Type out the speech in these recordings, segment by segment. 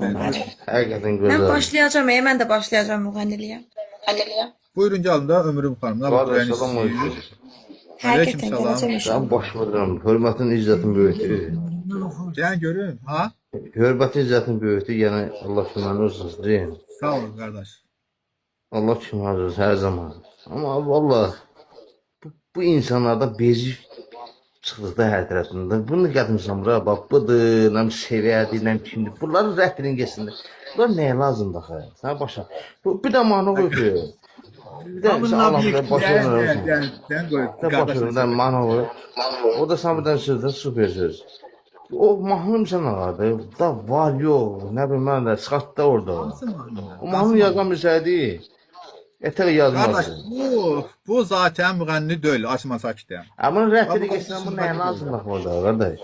bunları. Həqiqətən Ben gözəl. başlayacağım, ben de başlayacağım müğənniliyə. Buyurun gəlin də Ömrüm xanım. Nə vaxt Qardaş, ürəyiniz salam istəyir? olsun. Həqiqətən salam. gələcəm Sən inşallah. başvurduram. Hörmətin, izzətin böyütür. Deyən görün. Ha? Hörmətin, izzətin böyütür. Yəni Allah kimən olsun deyin. Sağ olun qardaş. Allah kimən olsun hər zaman. Amma valla bu insanlarda bezik çıxdıqda hər tərəfində. Bunu qədimsən bura, bax, budur, nəm seviyyədir, nəm kimdir. Bunların rəhbinin geçsindir. Bunlar nəyə lazımdır axı? Sən başa. Bir də mahnı qoyur. Bir də Allah da başa olsun. Dən qoyub Da başa mahnı qoyur. O da sən birdən sözdə super söz. O mahnı sən ağardı. Da var yox, nə bilim mən də çıxartdı orada. O mahnı yazan bir şeydir. Etər yazmaz. Qardaş, bu zaten müğənni deyil, Asman Sakitəm. Amma rəhbinin geçsin bu nəyə lazımdır orada qardaş?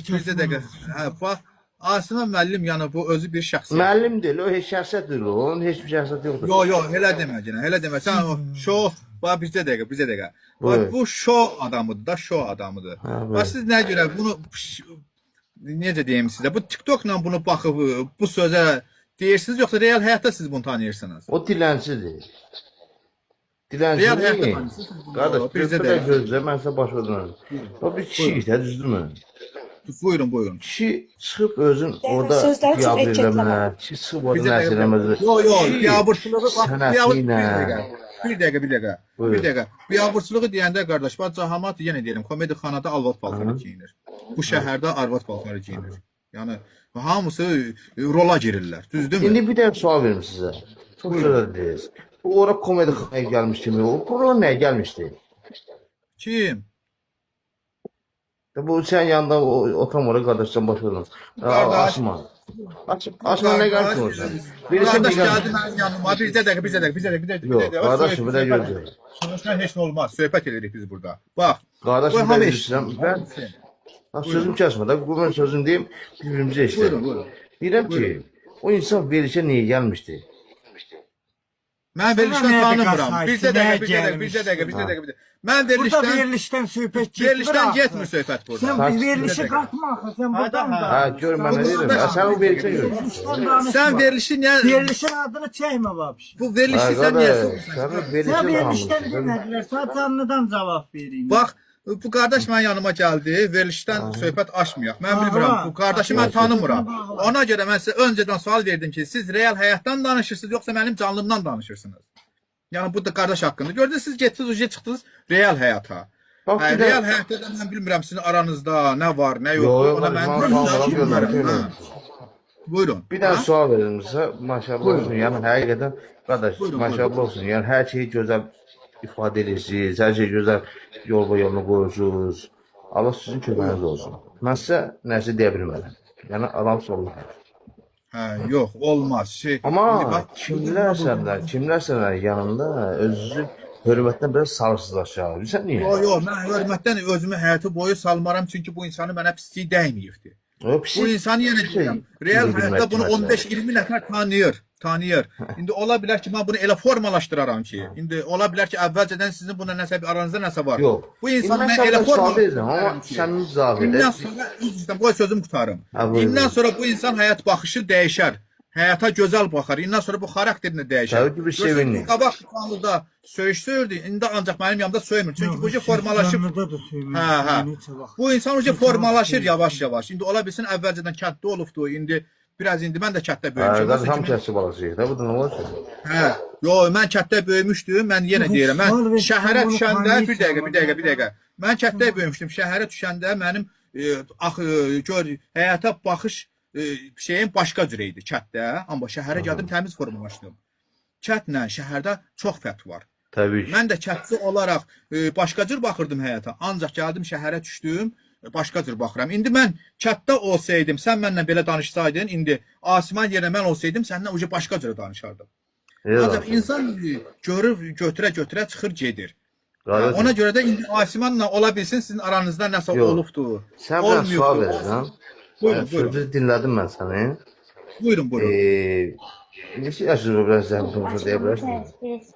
Bir dəqiqə. Hə, bax, Asiman müəllim yəni bu özü bir şəxsiyyət. Müəllim deyil, o heç şəxsiyyətdir, onun heç bir şəxsiyyəti yoxdur. Yo, elə demə yenə, elə demə. Sən o şou, bax bizə dəqiqə. Bax bu şou adamıdır da, şou adamıdır. Bax siz nə görə bunu necə deyim sizə? Bu TikTokla bunu baxıb bu sözə deyirsiniz yoxsa real həyatda siz bunu tanıyırsınız? O dilənçidir. Real Dilənçi həyatda deyil. tanıyırsınız. Qardaş, Bizə bir də. gözlə, mən sizə baş verdim. O bir kişi də düzdürmü? Buyurun. Kişi çıxıb özün orada sözləri çox biabır ehtiyatla eləmələr, kişi çıxıb orada Bizə nəsə eləmələr. Yo, biabırçılığı bax, sənətinə. Bir dəqiqə. Buyurun. Biabırçılığı deyəndə qardaş, bax Cahamat yenə deyirəm, komedixanada arvad paltarı geyinir. Bu şəhərdə arvad paltarı geyinir. Yəni hamısı rola girirlər, düzdürmü? İndi bir də sual verim sizə. Çox gözəl deyiriz. Bu ora komedi xanaya gəlmiş kimi, o bura nəyə gəlmişdi? Kim? Bu sən yanında oturam oraya qardaşdan baş verdim. Qardaş. Asman. Asman nə gəlmiş olsun? Birisi Qardaş bir gəldi mənim yanıma, bir dəqiqə. Yox, qardaş, bir də gözlə. Soruşdan heç nə olmaz, söhbət edirik biz burada. Bax, Qardaş, qoy bir hamı də eşitsin. istəyirəm. Mən sözüm kəsmə də, bu mən sözüm deyim, bir-birimizi eşitək. Buyurun. Deyirəm ki, o insan verilişə niyə gəlmişdi? Mən verilişdən Sonra nəyə tanımıram. diqqət Bir sayısı, dəqiqə. Mən Burada verilişdən verilişten söhbət getmir. verilişdən axı. getmir söhbət burada. Sen verilişi katma axı. Sen buradan da. Ha, gör mən nə deyirəm. Sən o verilişə gör. Verilişten danışma. Sən verilişi niyə Verilişin adını çəkmə vəbşi. bu verilişi sən niyə soxursan? Sən Sen verilişə verilişten qalmışsın. demədilər. Sən canlıdan cavab vereyim. Bax, bu qardaş mənim yanıma gəldi, verilişdən söhbət açmayaq. Mən bilmirəm, bu qardaşı mən tanımıram. Ona görə mən sizə öncədən sual verdim ki, siz real həyatdan danışırsınız, yoxsa mənim canlımdan danışırsınız? Yəni bu da qardaş haqqında. Gördünüz siz getdiniz, çıxdınız real həyata. Bax, bir Real də... həyatda da mən bilmirəm sizin aranızda nə var, nə yox. Yox, Ona mən mən görmürəm. Buyurun. Bir dənə sual verim sizə. Maşallah olsun. Yəni həqiqətən qardaş, Buyurun, maşallah olsun. Yəni hər şeyi gözəl ifadə edirsiniz, hər şeyi gözəl yoluna qoyursunuz. Allah sizin köməyiniz olsun. Mən sizə nəsə deyə bilmərəm. Yəni adam sorulur. Hə, yox, olmaz. Amma kimlərsə yanında özünüzü hörmətdən biraz sarsızlaşır. Bilirsən niyə? Yox, mən hörmətdən özümü həyatı boyu salmaram çünki bu insanı mənə pisliyi dəyməyibdi. Bu insanı yenə deyirəm, real həyatda bunu 15-20 nəfər tanıyır. İndi ola bilər ki, mən bunu elə formalaşdıraram ki, indi ola bilər ki, əvvəlcədən sizin buna nəsə bir aranızda nəsə var. Yox. Bu insanı mən mən elə formalaşdıraram, amma sənin cavab İndən edək. sonra üzrdən qoy sözüm qurtarım. buyurun. İndən sonra bu insan həyat baxışı dəyişər. Həyata gözəl baxar. İndən sonra bu xarakterini dəyişər. Təbii ki, bir sevinir. Qabaq kanalda söyüş söyürdü. İndi ancaq mənim yanımda söyümür. Çünki bu formalaşıb. Bu insan uca formalaşır yavaş-yavaş. İndi ola bilsin əvvəlcədən kənddə olubdu. İndi mən də kənddə böyümüşəm. Qardaş, ham kəsib balasıyıq da, bu da nə olur? Hə. Yox, mən kənddə böyümüşdüm. Mən yenə deyirəm. Mən şəhərə düşəndə bir dəqiqə. Mən kənddə böyümüşdüm. Şəhərə düşəndə mənim həyata baxış şeyin başqa cür idi kənddə. Amma şəhərə gəldim təmiz formalaşdım. Kəndlə şəhərdə çox fərq var. Təbii ki. Mən də kəndli olaraq başqa cür baxırdım həyata. Ancaq gəldim şəhərə düşdüm, başqa cür baxıram. İndi mən kənddə olsaydım, sən mənlə belə danışsaydın, indi Asiman yerinə mən olsaydım, səndən uca başqa cür danışardım. Ancaq insan görür, götürə çıxır, gedir. Ona görə də indi Asimanla ola bilsin sizin aranızda nəsə olubdu. Sən mənə sual verirsən. Buyurun. Sözü dinlədim mən səni. Buyurun. Neçə yaşınız var, biraz zəhmət olmasa deyə bilərsiniz?